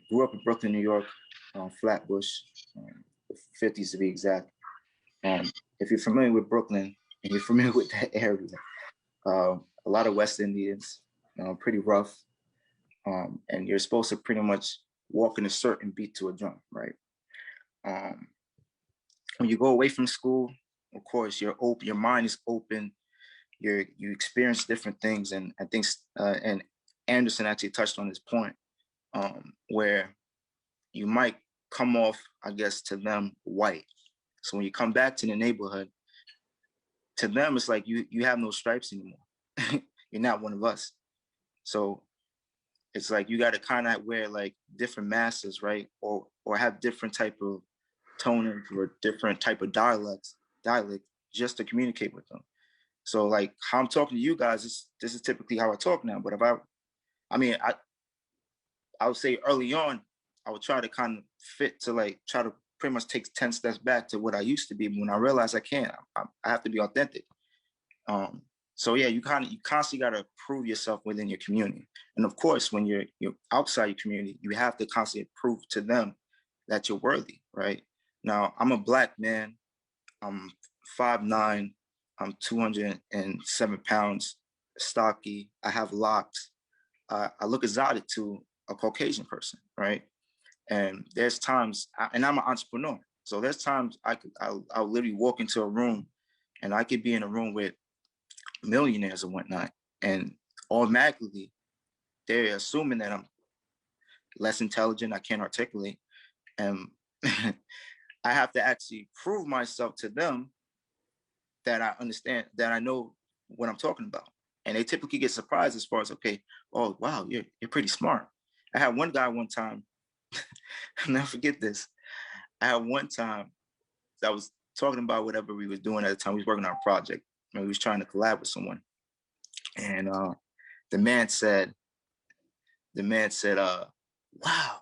Grew up in Brooklyn, New York, Flatbush, 50s to be exact. If you're familiar with Brooklyn and you're familiar with that area, a lot of West Indians, pretty rough. And you're supposed to pretty much walk in a certain beat to a drum, right? When you go away from school, of course, you're open, your mind is open, you experience different things. And I think, and Anderson actually touched on this point, where you might come off, I guess, to them white. So when you come back to the neighborhood, to them, it's like you have no stripes anymore. You're not one of us. So it's like you got to kind of wear like different masks, right? Or have different type of tonage or different type of dialect just to communicate with them. So like how I'm talking to you guys, this is typically how I talk now. But if I would say early on, I would try to kind of fit to like try to pretty much take 10 steps back to what I used to be. But when I realized I can't, I have to be authentic. So yeah, you constantly got to prove yourself within your community. And of course, when you're outside your community, you have to constantly prove to them that you're worthy, right? Now, I'm a Black man. I'm 5'9". I'm 207 pounds, stocky. I have locks. I look exotic to a Caucasian person, right? And there's times, and I'm an entrepreneur. So there's times I'll literally walk into a room and I could be in a room with millionaires and whatnot. And automatically they're assuming that I'm less intelligent, I can't articulate. And I have to actually prove myself to them that I understand, that I know what I'm talking about. And they typically get surprised as far as, okay, oh, wow, you're pretty smart. I had one guy one time, I'll never forget this. I had one time that I was talking about whatever we was doing at the time. We was working on a project and we was trying to collab with someone. And the man said, wow,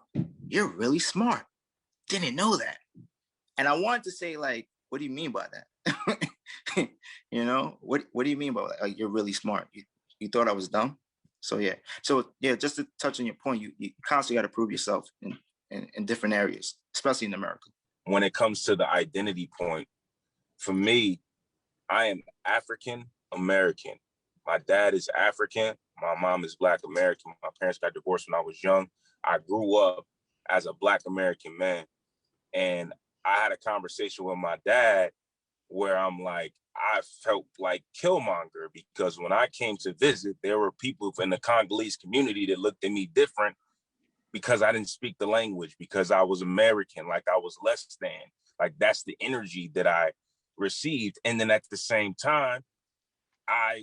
you're really smart. Didn't know that. And I wanted to say, like, what do you mean by that? You know, what do you mean by that? Like, you're really smart. You thought I was dumb? So yeah. Just to touch on your point, you constantly got to prove yourself in different areas, especially in America. When it comes to the identity point, for me, I am African American. My dad is African. My mom is Black American. My parents got divorced when I was young. I grew up as a Black American man. And I had a conversation with my dad where I'm like, I felt like Killmonger, because when I came to visit, there were people in the Congolese community that looked at me different because I didn't speak the language, because I was American, like I was less than. Like that's the energy that I received. And then at the same time, I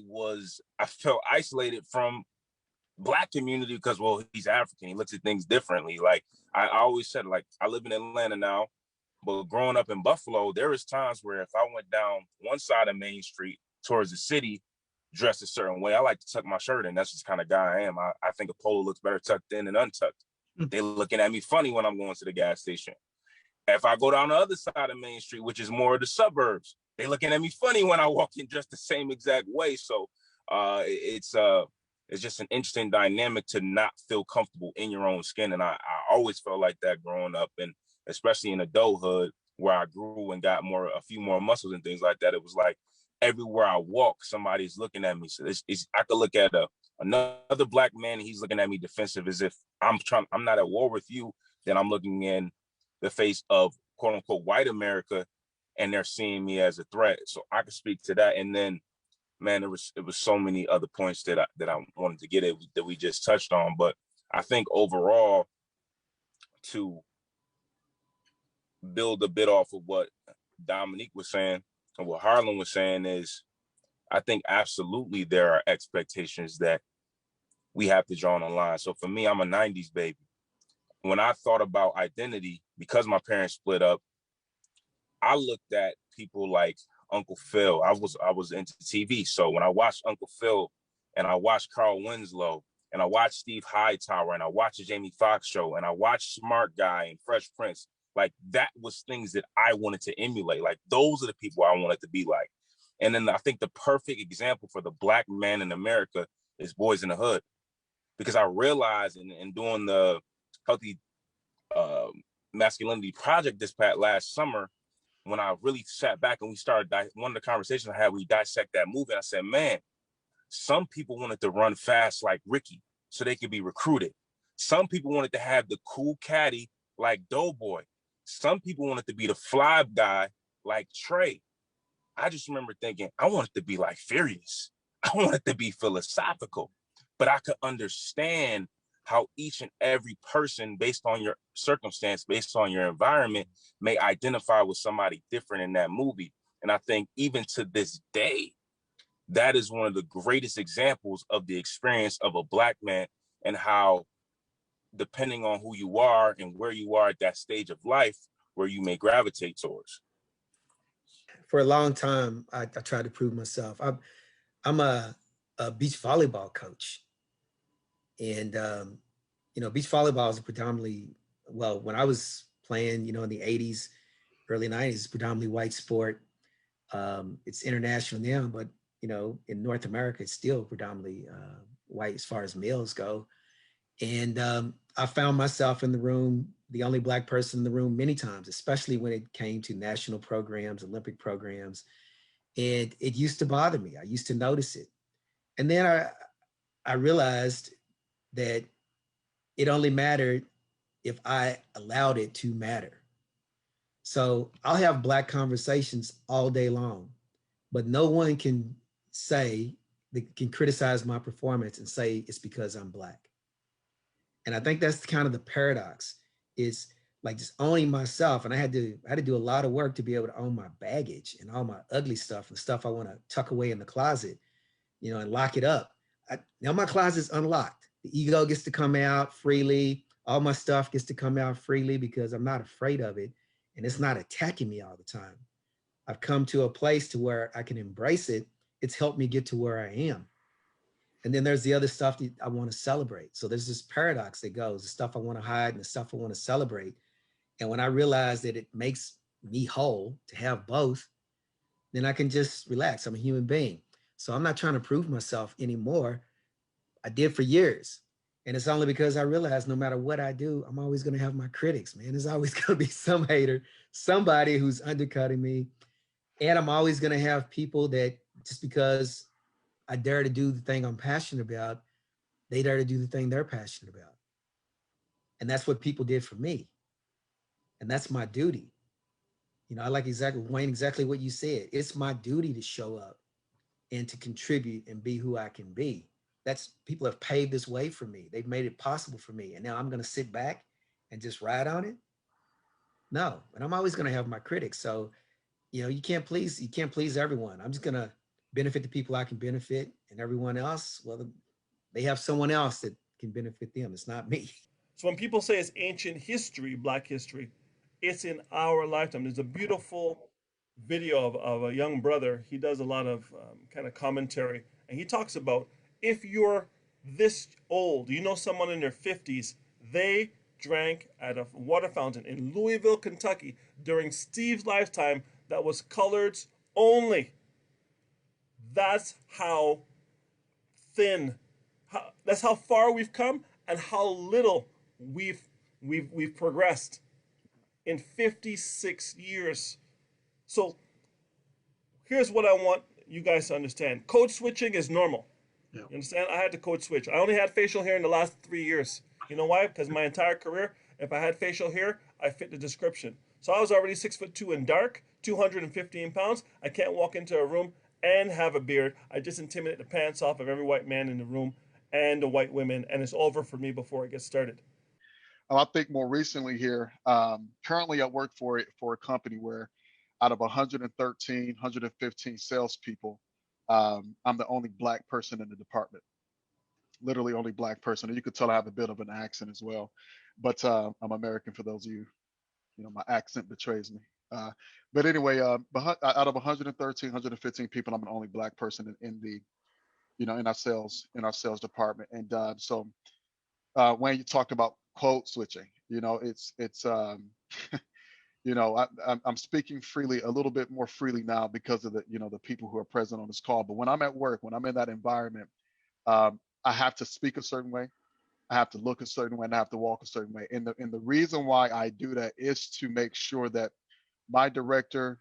felt isolated from Black community because, well, he's African. He looks at things differently. Like I always said, like I live in Atlanta now, but growing up in Buffalo, there was times where if I went down one side of Main Street towards the city, dressed a certain way, I like to tuck my shirt in. That's just the kind of guy I am. I think a polo looks better tucked in than untucked. They're looking at me funny when I'm going to the gas station. If I go down the other side of Main Street, which is more of the suburbs, they're looking at me funny when I walk in dressed the same exact way. So it's just an interesting dynamic to not feel comfortable in your own skin. And I always felt like that growing up, and especially in adulthood where I grew and got a few more muscles and things like that. It was like everywhere I walk, somebody's looking at me. So I could look at another Black man and he's looking at me defensive, as if I'm not at war with you. Then I'm looking in the face of quote unquote white America and they're seeing me as a threat. So I could speak to that. And then, man, it was so many other points that I wanted to get at that we just touched on. But I think overall, to build a bit off of what Dominique was saying and what Harlan was saying, is I think absolutely there are expectations that we have to draw on the line. So for me, I'm a 90s baby. When I thought about identity, because my parents split up, I looked at people like Uncle Phil. I was into TV. So when I watched Uncle Phil and I watched Carl Winslow and I watched Steve Hightower and I watched the Jamie Foxx show and I watched Smart Guy and Fresh Prince, like that was things that I wanted to emulate. Like those are the people I wanted to be like. And then I think the perfect example for the Black man in America is Boys in the Hood, because I realized in doing the healthy masculinity project this past last summer, when I really sat back and we started, one of the conversations I had, we dissect that movie. And I said, man, some people wanted to run fast like Ricky so they could be recruited. Some people wanted to have the cool caddy like Doughboy. Some people wanted to be the fly guy like Trey. I just remember thinking, I wanted to be like Furious. I wanted to be philosophical, but I could understand how each and every person, based on your circumstance, based on your environment, may identify with somebody different in that movie. And I think even to this day, that is one of the greatest examples of the experience of a Black man, and how, depending on who you are and where you are at that stage of life, where you may gravitate towards. For a long time, I tried to prove myself. I'm a beach volleyball coach. And, beach volleyball is predominantly, well, when I was playing, in the 80s, early 90s, predominantly white sport. It's international now, but, in North America, it's still predominantly white as far as males go. And I found myself in the room, the only Black person in the room many times, especially when it came to national programs, Olympic programs. And it used to bother me. I used to notice it. And then I realized that it only mattered if I allowed it to matter. So I'll have Black conversations all day long, but no one can can criticize my performance and say it's because I'm Black. And I think that's kind of the paradox, is like just owning myself. And I had to do a lot of work to be able to own my baggage and all my ugly stuff and stuff I want to tuck away in the closet, and lock it up. Now my closet's unlocked. The ego gets to come out freely. All my stuff gets to come out freely because I'm not afraid of it. And it's not attacking me all the time. I've come to a place to where I can embrace it. It's helped me get to where I am. And then there's the other stuff that I want to celebrate. So there's this paradox that goes, the stuff I want to hide and the stuff I want to celebrate. And when I realize that it makes me whole to have both, then I can just relax. I'm a human being. So I'm not trying to prove myself anymore. I did for years. And it's only because I realized no matter what I do, I'm always going to have my critics, man. There's always going to be some hater, somebody who's undercutting me. And I'm always going to have people that, just because I dare to do the thing I'm passionate about, they dare to do the thing they're passionate about. And that's what people did for me. And that's my duty. I like Wayne, exactly what you said. It's my duty to show up and to contribute and be who I can be. People have paved this way for me. They've made it possible for me. And now I'm going to sit back and just ride on it? No. And I'm always going to have my critics. So, you can't please everyone. I'm just going to benefit the people I can benefit, and everyone else, well, they have someone else that can benefit them. It's not me. So when people say it's ancient history, Black history, it's in our lifetime. There's a beautiful video of a young brother. He does a lot of kind of commentary, and he talks about, if you're this old, someone in their 50s, they drank at a water fountain in Louisville, Kentucky during Steve's lifetime that was coloreds only. That's how thin, that's how far we've come and how little we've progressed in 56 years. So here's what I want you guys to understand. Code switching is normal. Yeah. You understand? I had to code switch. I only had facial hair in the last 3 years. You know why? Because my entire career, if I had facial hair, I fit the description. So I was already 6'2" and dark, 215 pounds. I can't walk into a room and have a beard. I just intimidate the pants off of every white man in the room and the white women, and it's over for me before it gets started. I think more recently here, currently I work for a company where out of 113, 115 salespeople, I'm the only Black person in the department. Literally only Black person. And you could tell I have a bit of an accent as well. But I'm American, for those of you, my accent betrays me. But anyway, out of 113, 115 people, I'm the only Black person in the, in our sales department. And so when you talked about code switching, it's I'm speaking freely, a little bit more freely now because of the people who are present on this call. But when I'm at work, when I'm in that environment, I have to speak a certain way. I have to look a certain way, and I have to walk a certain way. And the reason why I do that is to make sure that my director,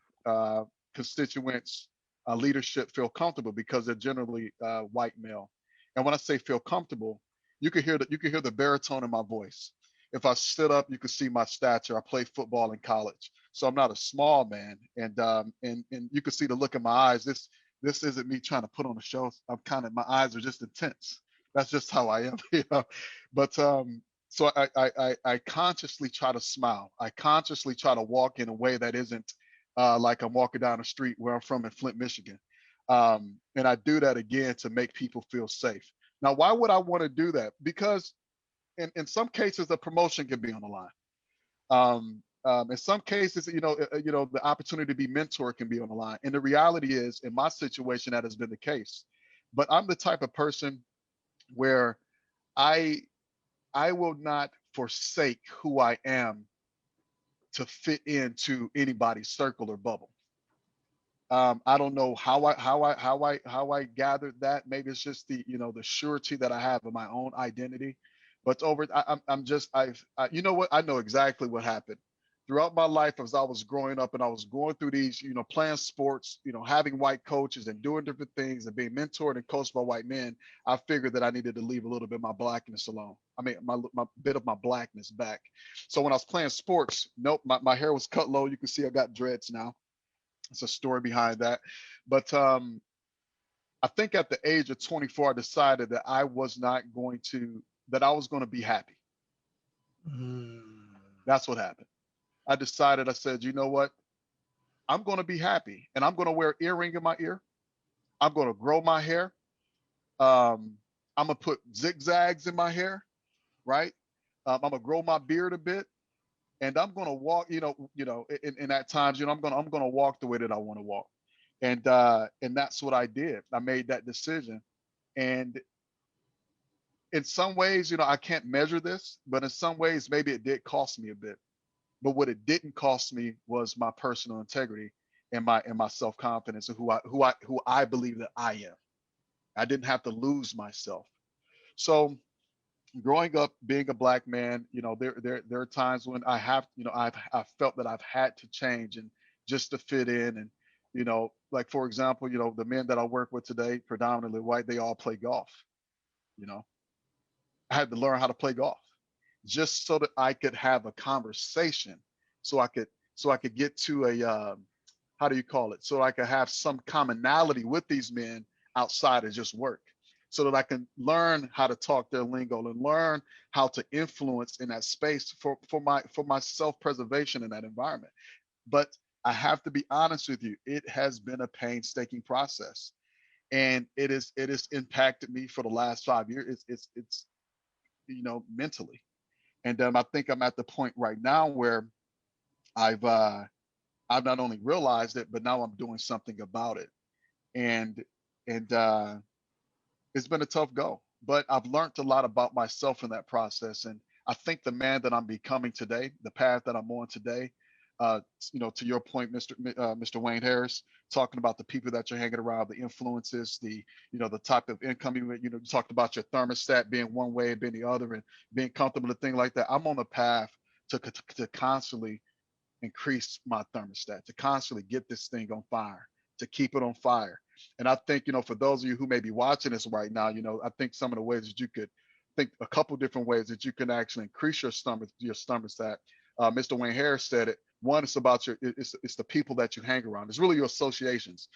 constituents, leadership feel comfortable, because they're generally white male. And when I say feel comfortable, you can hear the baritone in my voice. If I stood up, you could see my stature. I played football in college, so I'm not a small man. And you could see the look in my eyes. This isn't me trying to put on a show. I'm kind of, my eyes are just intense. That's just how I am, you know. But so I consciously try to smile. I consciously try to walk in a way that isn't like I'm walking down the street where I'm from in Flint, Michigan. And I do that again to make people feel safe. Now, why would I want to do that? Because in some cases, the promotion can be on the line. In some cases, the opportunity to be mentored can be on the line. And the reality is, in my situation, that has been the case. But I'm the type of person where I will not forsake who I am to fit into anybody's circle or bubble. I don't know how I gathered that. Maybe it's just the surety that I have of my own identity. But I'm just you know what, I know exactly what happened throughout my life as I was growing up, and I was going through these, playing sports, having white coaches and doing different things and being mentored and coached by white men. I figured that I needed to leave a little bit of my blackness alone. I mean, my bit of my blackness back. So when I was playing sports, nope, my hair was cut low. You can see I got dreads now. It's a story behind that. But I think at the age of 24, I decided that I was going to be happy. Mm. That's what happened. I decided, I said, you know what? I'm going to be happy, and I'm going to wear an earring in my ear. I'm going to grow my hair. I'm going to put zigzags in my hair, right? I'm going to grow my beard a bit, and I'm going to walk, in at times, I'm going to walk the way that I want to walk. And that's what I did. I made that decision. And in some ways, I can't measure this, but in some ways, maybe it did cost me a bit. But what it didn't cost me was my personal integrity and my self-confidence and who I believe that I am. I didn't have to lose myself. So growing up, being a black man, there are times when I've felt that I've had to change and just to fit in. And like, for example, the men that I work with today, predominantly white, they all play golf. you know I had to learn how to play golf just so that I could have a conversation, so I could get to a how do you call it? So I could have some commonality with these men outside of just work, so that I can learn how to talk their lingo and learn how to influence in that space for my self-preservation in that environment. But I have to be honest with you, it has been a painstaking process, and it has impacted me for the last 5 years. It's mentally. And I think I'm at the point right now where I've uh, I've not only realized it, but now I'm doing something about it. And and it's been a tough go, but I've learned a lot about myself in that process. And I think the man that I'm becoming today, the path that I'm on today, to your point, Mr. Wayne Harris, talking about the people that you're hanging around, the influences, the type of income you talked about your thermostat being one way, being the other, and being comfortable and things like that. I'm on the path to constantly increase my thermostat, to constantly get this thing on fire, to keep it on fire. And I think, for those of you who may be watching this right now, I think some of the ways that you could think a couple different ways that you can actually increase your thermostat. Mr. Wayne Harris said it. One, it's about it's the people that you hang around. It's really your associations.